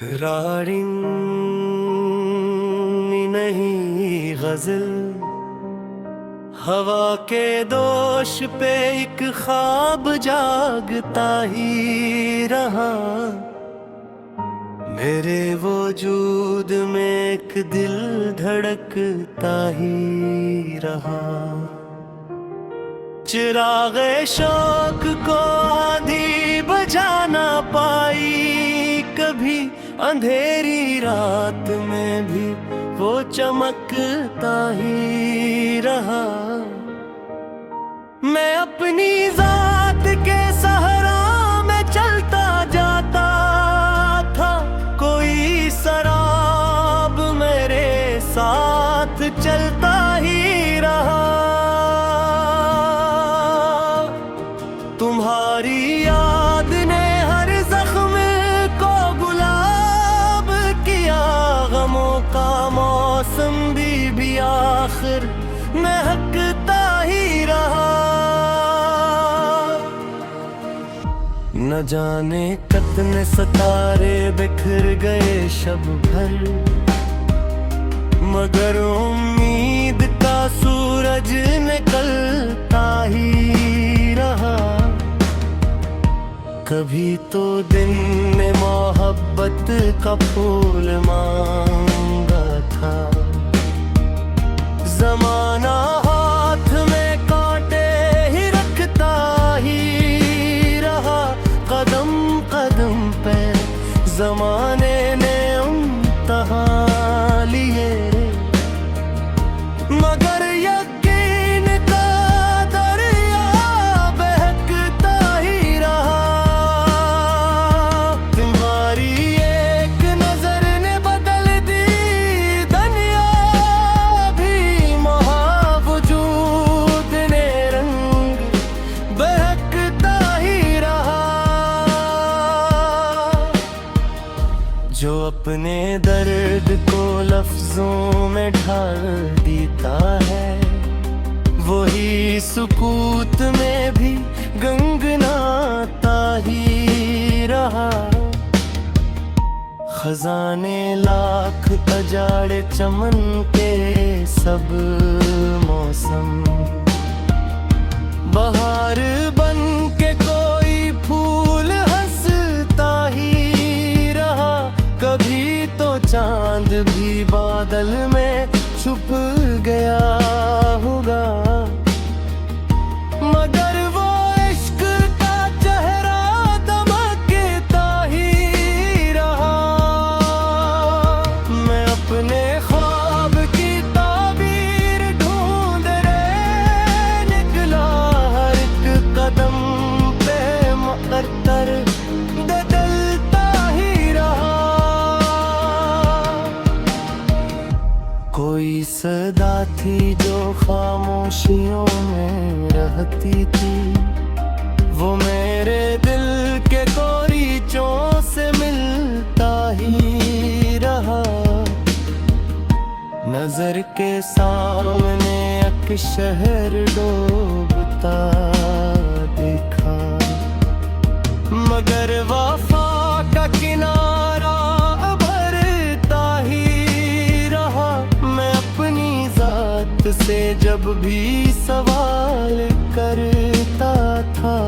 रारिंग नहीं गजल, हवा के दोष पे एक ख्वाब जागता ही रहा। मेरे वजूद में एक दिल धड़कता ही रहा। चिरागे शौक को आंधी बजा ना पाई कभी, अंधेरी रात में भी वो चमकता ही रहा। मैं अपनी जात के सहरा में चलता जाता था, कोई शराब मेरे साथ चलता ही रहा। तुम्हारी याद ने हर जख्म को गुलाब किया, गमों का मौसम भी आखिर महकता ही रहा। न जाने कितने सितारे बिखर गए शब भर, मगर उम्मीद का सूरज निकलता ही रहा। कभी तो दिन में मोहब्बत का फूल मांगा था, जमाना हाथ में कांटे ही रखता ही रहा। कदम कदम पे जमाने ने इम्तिहान लिए, मगर यकीन का दरिया बहकता ही रहा। तुम्हारी एक नजर ने बदल दी दुनिया, भी महावजूद ने रंग बहकता ही रहा। जो अपने दर्द को लफ्जों में ढाल देता है, वही सुकूत में भी गंगनाता ही रहा। खजाने लाख अजाड़े चमन के सब मौसम, बहार बन के कोई फूल हंसता ही रहा। कभी तो चांद भी बादल में छुप गया होगा, मगर वो इश्क का चेहरा दमकता ही रहा। मैं अपने ख्वाब की ताबीर ढूंढने निकला, हर एक कदम पे मुक़द्दर बदलता ही रहा। कोई सदा थी जो खामोशियों में रहती थी, वो मेरे दिल के कोरीचों से मिलता ही रहा। नजर के सामने एक शहर डूबता देखा, मगर वफा का किनारा भरता ही रहा। मैं अपनी जात से जब भी सवाल करता था,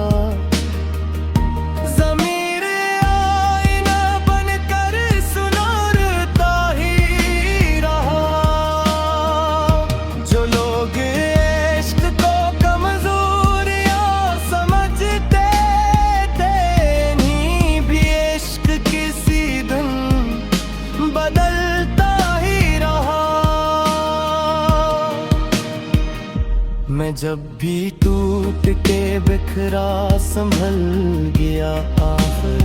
ज़मीर आईना बनकर सुनारता ही रहा। जो लोग इश्क को कमजोरियां समझते थे, नहीं भी इश्क किसी दिन बदलता ही रहा। मैं जब भी टूट के बिखरा संभल गया, आखिर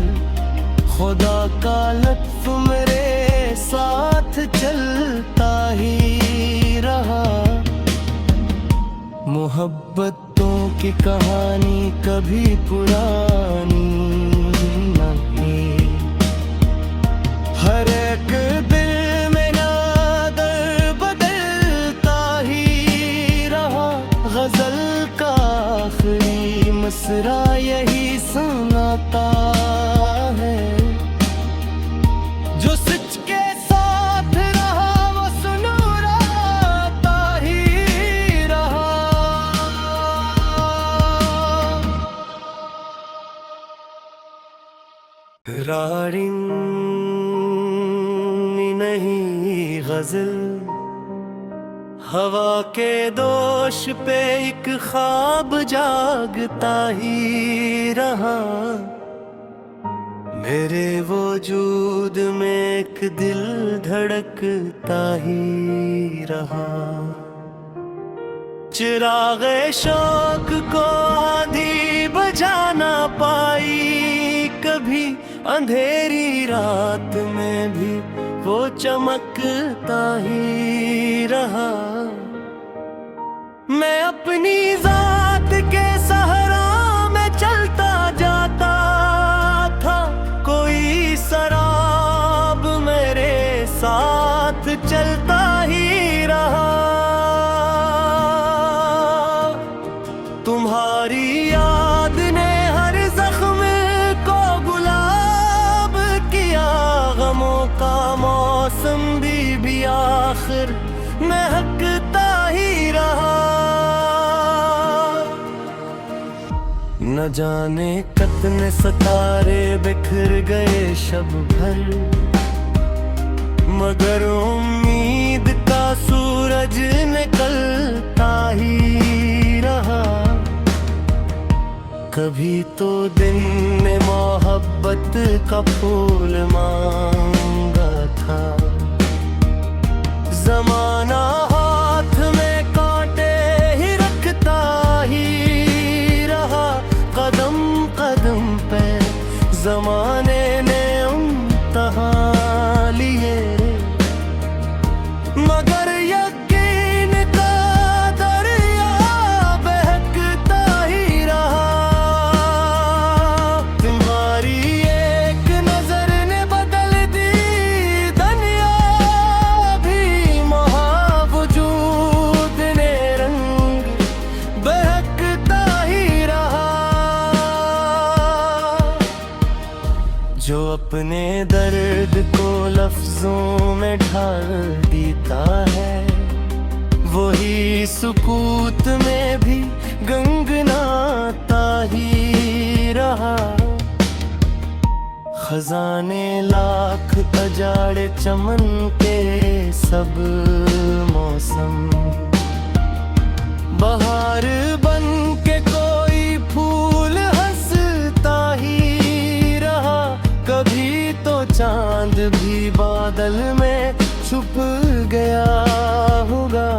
खुदा का लत्फ मेरे साथ चलता ही रहा। मोहब्बतों की कहानी कभी पुरानी नहीं, हर एक दिल में नादर बदलता ही रहा। गजल का आखिरी मिसरा यही सुनाता है, गजल। हवा के दोष पे एक ख्वाब जागता ही रहा, मेरे वजूद में एक दिल धड़कता ही रहा। चिरागे शौक को आंधी बजा ना पाई कभी, अंधेरी रात में भी वो चमकता ही रहा। मैं अपनी जात के सहरा में चलता जाता था, कोई शराब मेरे साथ चलता ही रहा। तुम्हारी याद ने हर जख्म को गुलाब किया, गमों का मौसम भी आखिर महकता ही रहा। न जाने कितने सितारे बिखर गए शब भर, मगर उम्मीद का सूरज निकलता ही रहा। कभी तो दिन में मोहब्बत का फूल मांगा था, जमाना हाथ में कांटे ही रखता ही रहा। कदम कदम पे जमाने ने इम्तिहान लिए, मगर यकीन का दरिया बहकता ही रहा। तुम्हारी एक नजर ने बदल दी दुनिया, भी महावजूद ने रंग बहकता ही रहा। जो अपने दर्द को लफ्जों में ढाल देता है, वही सुकूत में भी गंगनाता ही रहा। खजाने लाख अजाड़े चमन के सब मौसम, बहार बन के कोई फूल हंसता ही रहा। कभी तो चांद भी बादल में छुप गया होगा,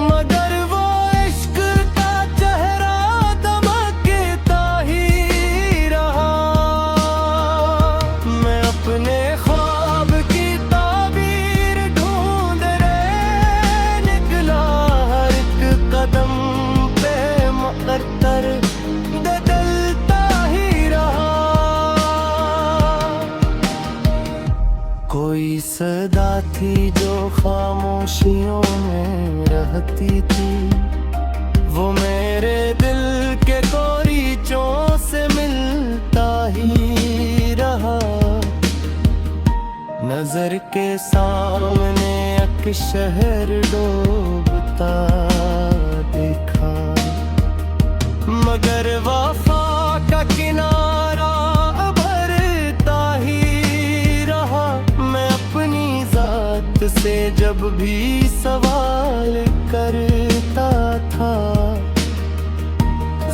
मगर वो इश्क का चेहरा दमकता ही रहा। मैं अपने ख्वाब की ताबीर ढूंढने निकला, हर एक कदम पे मुक़द्दर बदलता ही रहा। कोई सदा थी जो खामोशियों में रहती थी, वो मेरे दिल के कोरीचों से मिलता ही रहा। नजर के सामने एक शहर डूबता देखा, मगर वफा का किनारा भरता ही रहा। मैं अपनी जात से जब भी सवाल करता था,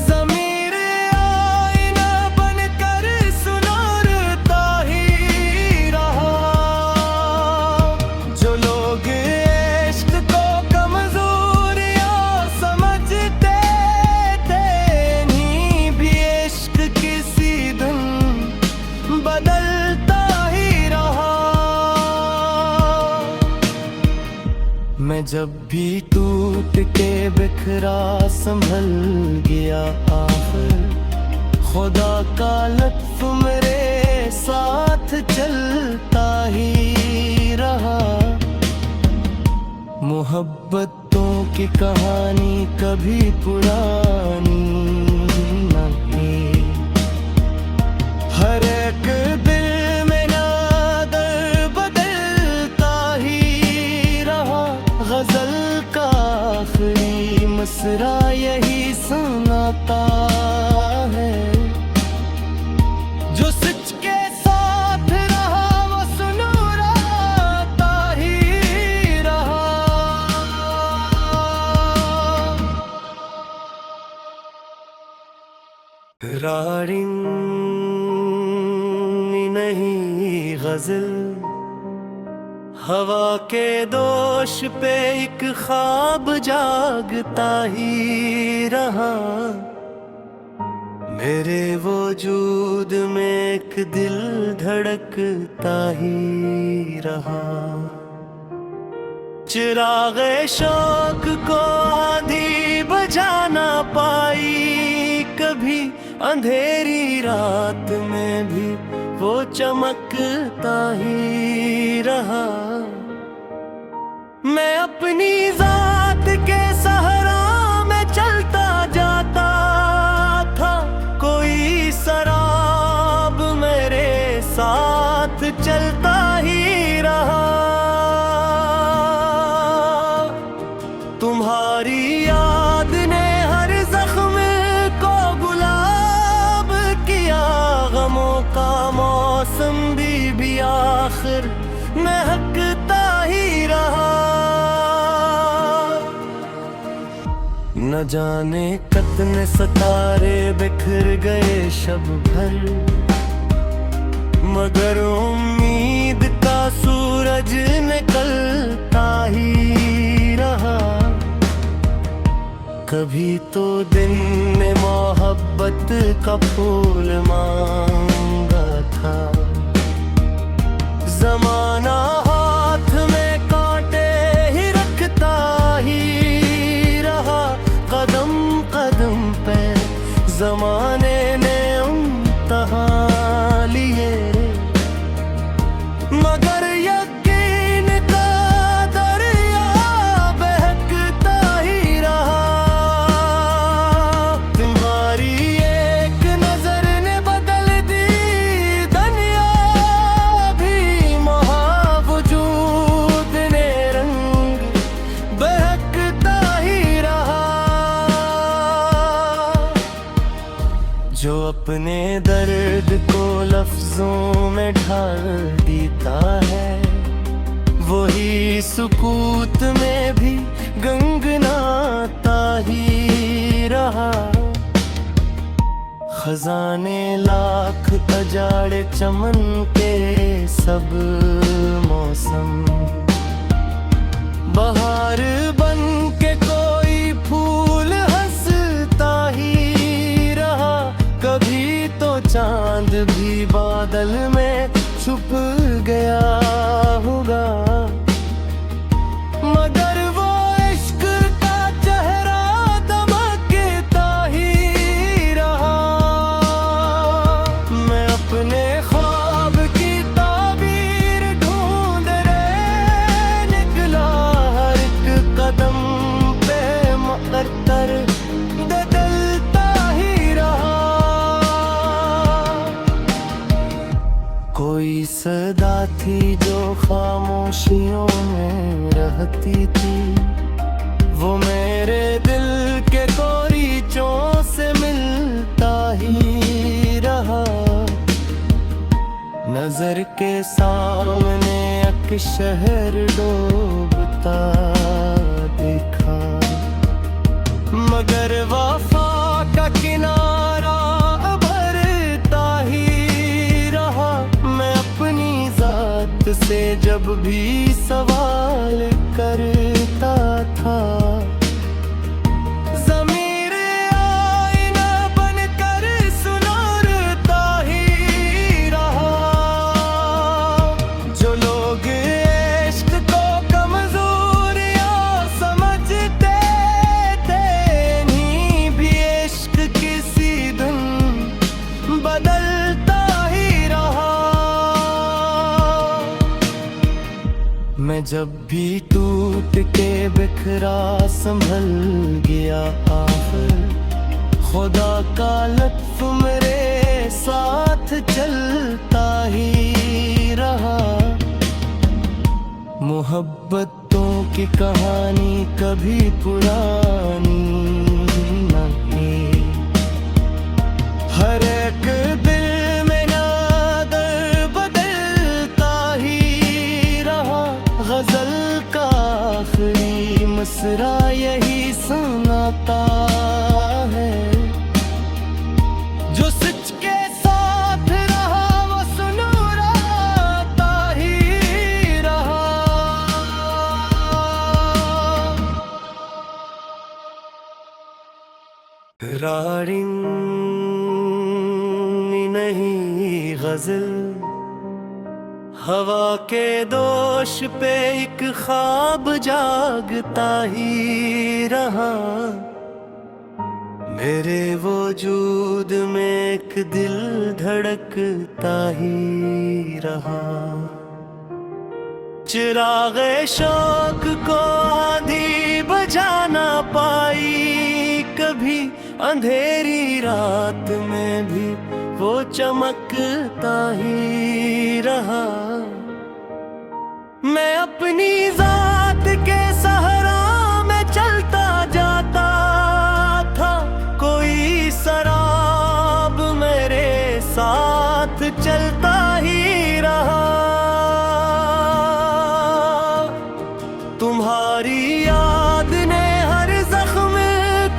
ज़मीर आईना बनकर सुनारता ही रहा। जो लोग इश्क को कमजोरियां समझते थे, नहीं भी इश्क किसी दिन बदलता ही रहा। मैं जब भी टूट के बिखरा संभल गया, आखिर खुदा का लत्फ मेरे साथ चलता ही रहा। मोहब्बतों की कहानी कभी पुरानी नहीं, हर एक दिल में नादर बदलता ही रहा। गजल का आखिरी मिसरा यही सुनाता है, जो सच के साथ रहा वो सुनहराता नई गजल। हवा के दोष पे एक ख्वाब जागता ही रहा, मेरे वजूद में एक दिल धड़कता ही रहा। चिरागे शौक को आंधी बजा ना पाई कभी, अंधेरी रात में भी वो चमकता ही रहा। मैं अपनी जात के सहरा में चलता जाता था, कोई शराब मेरे साथ चलता ही रहा। तुम्हारी याद ने हर जख्म को गुलाब किया, गमों का मौसम भी आखिर महकता ही रहा। न जाने कितने सितारे बिखर गए शब भर, मगर उम्मीद का सूरज निकलता ही रहा। कभी तो दिन में मोहब्बत का फूल मांगा था, जमाना हाथ में कांटे ही रखता ही रहा। कदम कदम पे जमाने ने इम्तिहान लिए, मगर यकीन का दरिया बहकता ही रहा। तुम्हारी एक नजर ने बदल दी दुनिया, भी महावजूद ने रंग बहकता ही रहा। जो अपने दर्द को लफ्जों में ढाल देता है, वही सुकूत में भी गंगनाता ही रहा। खजाने लाख अजाड़े चमन के सब मौसम, बहार बन के कोई फूल हंसता ही रहा। कभी तो चांद भी बादल में छुप गया होगा, मगर वो इश्क का चेहरा दमकता ही रहा। मैं अपने ख्वाब की ताबीर ढूंढने निकला, हर एक कदम पे मुक़द्दर बदलता ही रहा। कोई सदा थी जो खामोशियों में रहती थी, वो मेरे दिल के कोरीचों से मिलता ही रहा। नजर के सामने एक शहर डूबता देखा, मगर वफा का किनारा भरता ही रहा। मैं अपनी जात से जब भी सवाल करता था, ज़मीर आईना बनकर सुनारता ही रहा। जो लोग इश्क को कमजोरियां समझते थे, नहीं भी इश्क किसी दिन बदलता ही रहा। मैं जब भी टूट के बिखरा संभल गया, आखिर खुदा का लत्फ मेरे साथ चलता ही रहा। मोहब्बतों की कहानी कभी पुरानी नहीं, हर एक दिल में नादर बदलता ही रहा। गजल का आखिरी मिसरा यही सुनाता है, जो सच के साथ रहा वो सुनूरा तकरारिंग नहीं गजल, हवा के दोष पे एक ख्वाब जागता ही रहा। मेरे वजूद में एक दिल धड़कता ही रहा। चिरागे शौक को आंधी बजा ना पाई कभी, अंधेरी रात में भी वो चमकता ही रहा। मैं अपनी जात के सहारा में चलता जाता था, कोई शराब मेरे साथ चलता ही रहा। तुम्हारी याद ने हर जख्म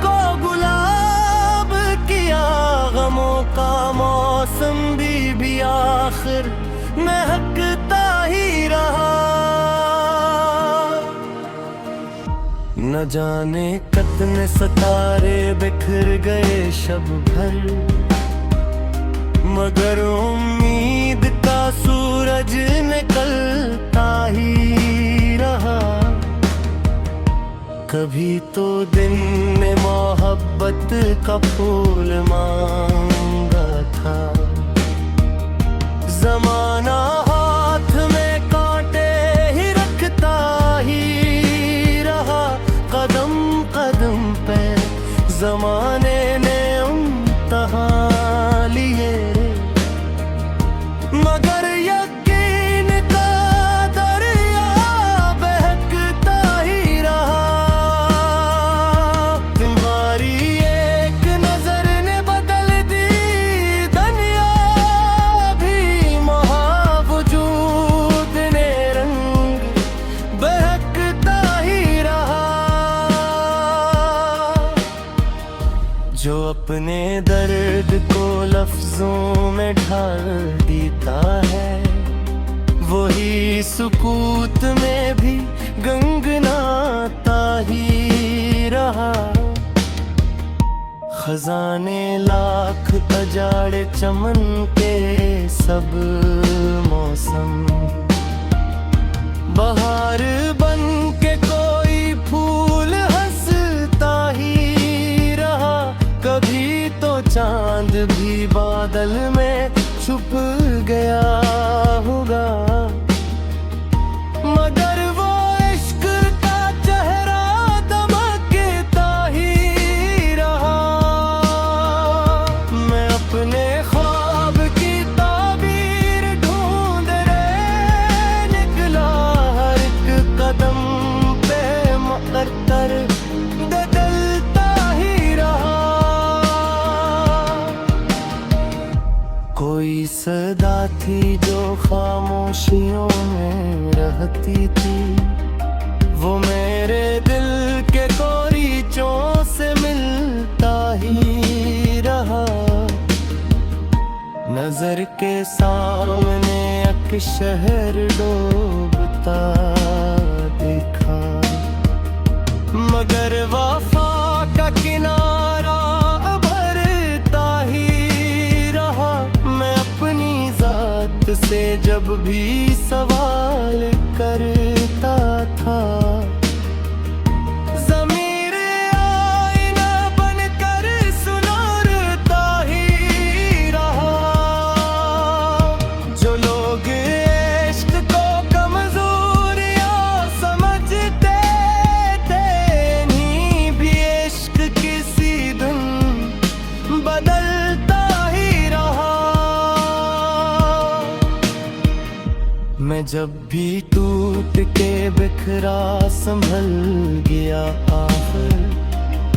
को गुलाब किया, गमों का मौसम भी आखिर महकता ही रहा। न जाने कितने सितारे बिखर गए शब भर, मगर उम्मीद का सूरज निकलता ही रहा। कभी तो दिन में मोहब्बत का फूल मांगा था, जमाना हाथ में कांटे ही रखता ही रहा। कदम कदम पे जमाने ने इम्तिहान लिए, मगर यकीन का दरिया बहकता ही रहा। तुम्हारी एक नजर ने बदल दी दुनिया, भी महावजूद ने रंग बहकता ही रहा। जो अपने दर्द को लफ्जों में ढाल देता है, वही सुकूत में भी गंगनाता ही रहा। खजाने लाख अजाड़े चमन के सब मौसम, बहार बन के कोई फूल हंसता ही रहा। कभी तो चांद भी बादल में छुप गया होगा, मगर वो इश्क का चेहरा दमकता ही रहा। मैं अपने ख्वाब की ताबीर ढूंढ रे निकला, हर एक कदम पे मुकद्दर बदलता ही रहा। कोई सदा थी जो खामोशियों में रहती थी, वो मेरे दिल के कोरीचों से मिलता ही रहा। नजर के सामने एक शहर डूबता देखा, मगर वफा का किनारा भरता ही रहा। मैं अपनी जात से जब भी सवाल करता था, ज़मीर आईना बनकर सुनारता ही रहा। जो लोग इश्क को कमजोरियां समझते थे, नहीं भी इश्क किसी दिन बदलता ही रहा। मैं जब भी टूट के बिखरा संभल गया, आखिर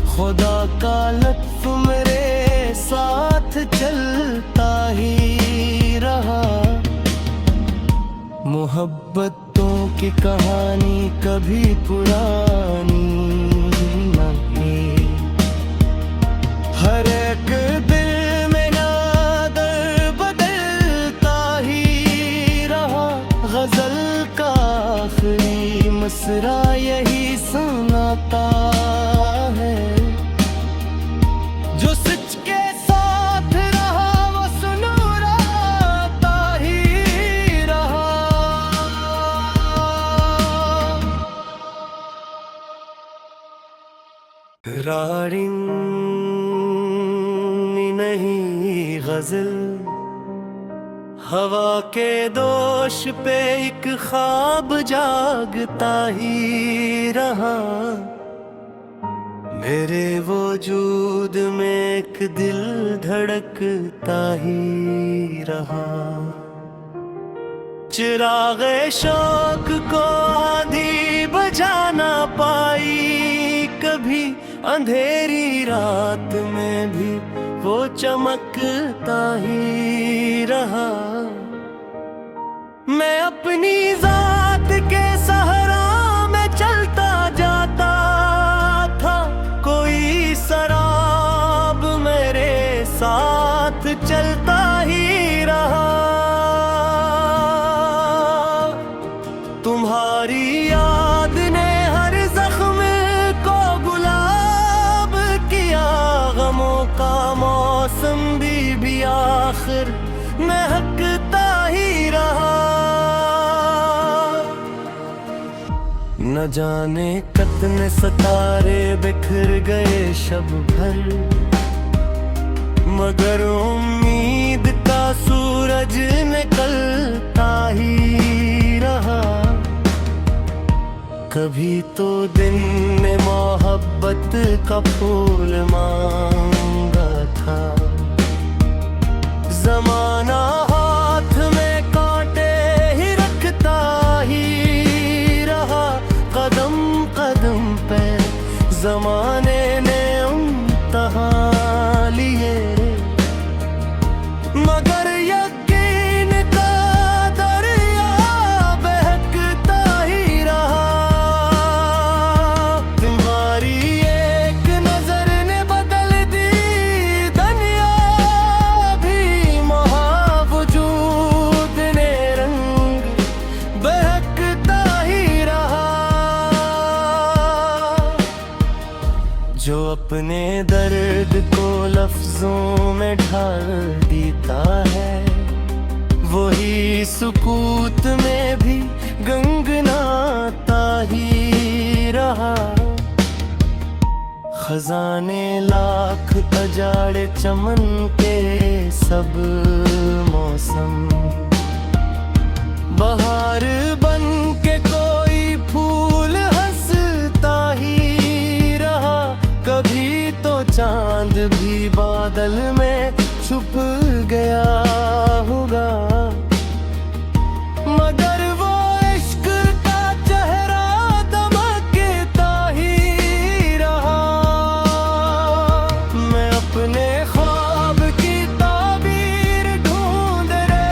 खुदा का लत्फ मेरे साथ चलता ही रहा। मोहब्बतों की कहानी कभी पुरानी नहीं, हर एक दिल में नादर बदलता ही रहा। गजल का आखिरी मिसरा यही सुनाता है, जो तकरारिंग नहीं गजल, हवा के दोष पे एक ख्वाब जागता ही रहा। मेरे वजूद में एक दिल धड़कता ही रहा। चिरागे शौक को आंधी बजा ना पाई कभी, अंधेरी रात में भी वो चमकता ही रहा। मैं अपनी जात के सहरा में चलता जाता था, कोई शराब मेरे साथ चलता ही रहा। तुम्हारी याद ने हर जख्म को गुलाब किया, गमों का मौसम भी आखिर महकता ही रहा। न जाने कितने सितारे बिखर गए शब भर, मगर उम्मीद का सूरज निकलता ही रहा। कभी तो दिन ने मोहब्बत का फूल मांगा था, ज़माना हाथ में कांटे ही रखता ही रहा। कदम कदम पे ज़माने ने इम्तिहान लिए, मगर यकीन का दरिया बहकता ही रहा। तुम्हारी एक नजर ने बदल दी दुनिया, भी महावजूद ने रंग बहकता ही रहा। जो अपने दर्द को लफ्जों में ढाल देता है, वही सुकूत में भी गंगनाता ही रहा। खजाने लाख अजाड़े चमन के सब मौसम, बहार बन के कोई फूल हंसता ही रहा। कभी तो चांद भी बादल में छुप गया होगा, मगर वो इश्क का चेहरा दमकता ही रहा। मैं अपने ख्वाब की ताबीर ढूंढने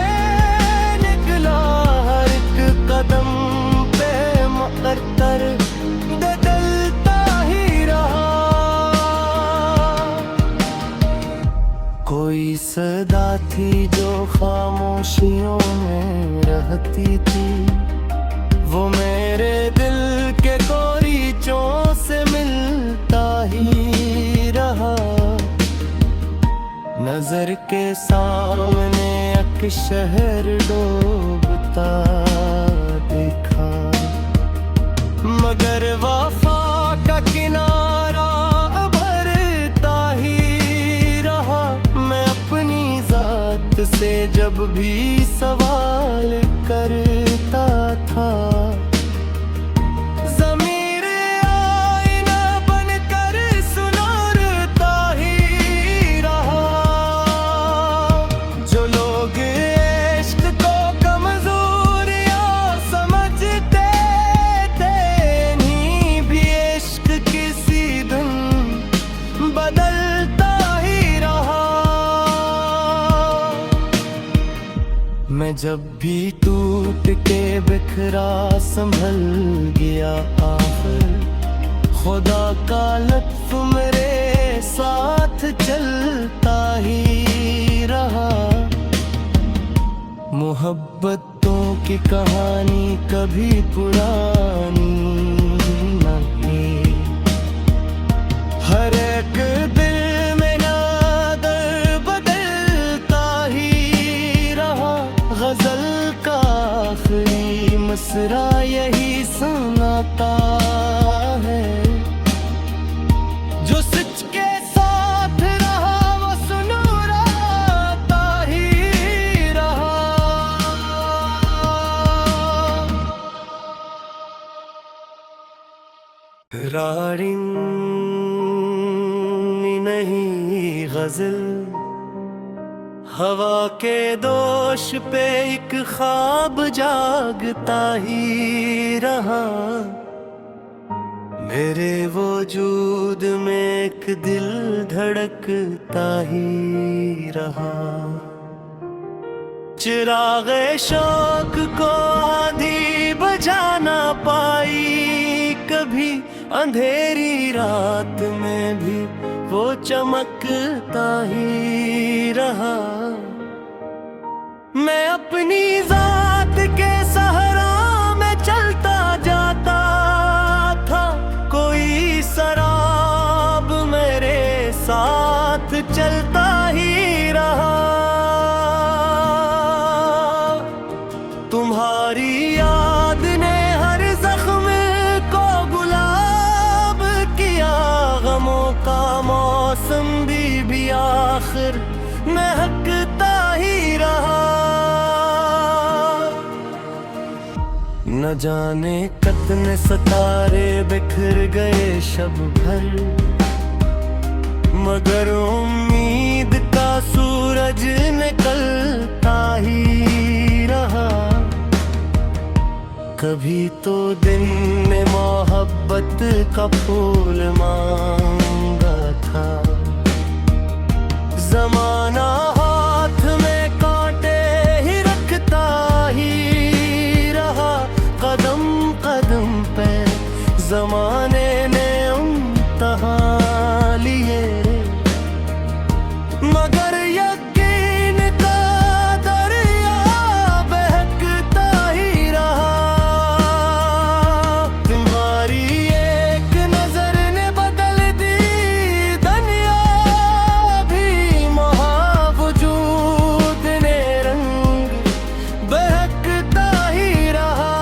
निकला, हर एक कदम पे मुक़द्दर बदलता ही रहा। कोई सदा थी जो खामोशियों में रहती थी, वो मेरे दिल के कोरीचों से मिलता ही रहा। नजर के सामने एक शहर डूबता देखा, मगर वफा का किनारा भरता ही रहा। मैं अपनी जात से जब भी सवाल करता था, ज़मीर आईना बनकर सुनारता ही रहा। जो लोग इश्क को कमजोरियां समझते थे, नहीं भी इश्क किसी दिन बदलता ही रहा। मैं जब भी टूट के बिखरा संभल गया, आखिर खुदा का लत्फ मेरे साथ चलता ही रहा। मोहब्बतों की कहानी कभी पुरानी नहीं, हर एक दिल में नादर बदलता ही रहा। गजल का आखिरी मिसरा यही सुनाता है, जो रारिंग नहीं गजल, हवा के दोष पे एक ख्वाब जागता ही रहा। मेरे वजूद में एक दिल धड़कता ही रहा। चिरागे शौक को आंधी बजा ना पाई कभी, अंधेरी रात में भी वो चमकता ही रहा। मैं अपनी जात के सहरा में चलता जाता था, कोई शराब मेरे साथ चलता ही रहा। तुम्हारी याद ने हर जख्म को गुलाब किया, गमों का मौसम भी आखिर महकता ही रहा। न जाने कितने सितारे बिखर गए शब भर, मगर उम्मीद का सूरज निकलता ही रहा। कभी तो दिन ने मोहब्बत का फूल मांगा था, जमाना हाथ में कांटे ही रखता ही रहा। कदम कदम पे जमाने ने इम्तिहान लिए, मगर यकीन का दरिया बहकता ही रहा। तुम्हारी एक नजर ने बदल दी दुनिया, भी महावजूद ने रंग बहकता ही रहा।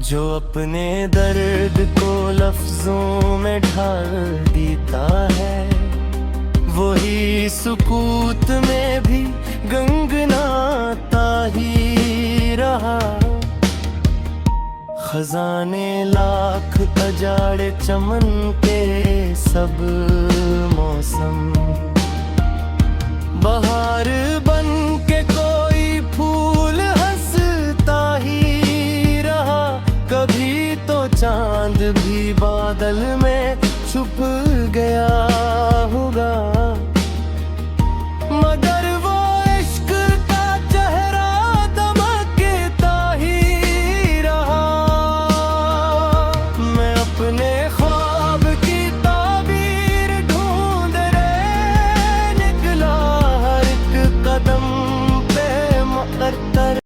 जो अपने दर्द को लफ्जों में ढाल देता है, वही सुकूत में भी गंगनाता ही रहा। खजाने लाख अजाड़े चमन के सब मौसम, बहार बन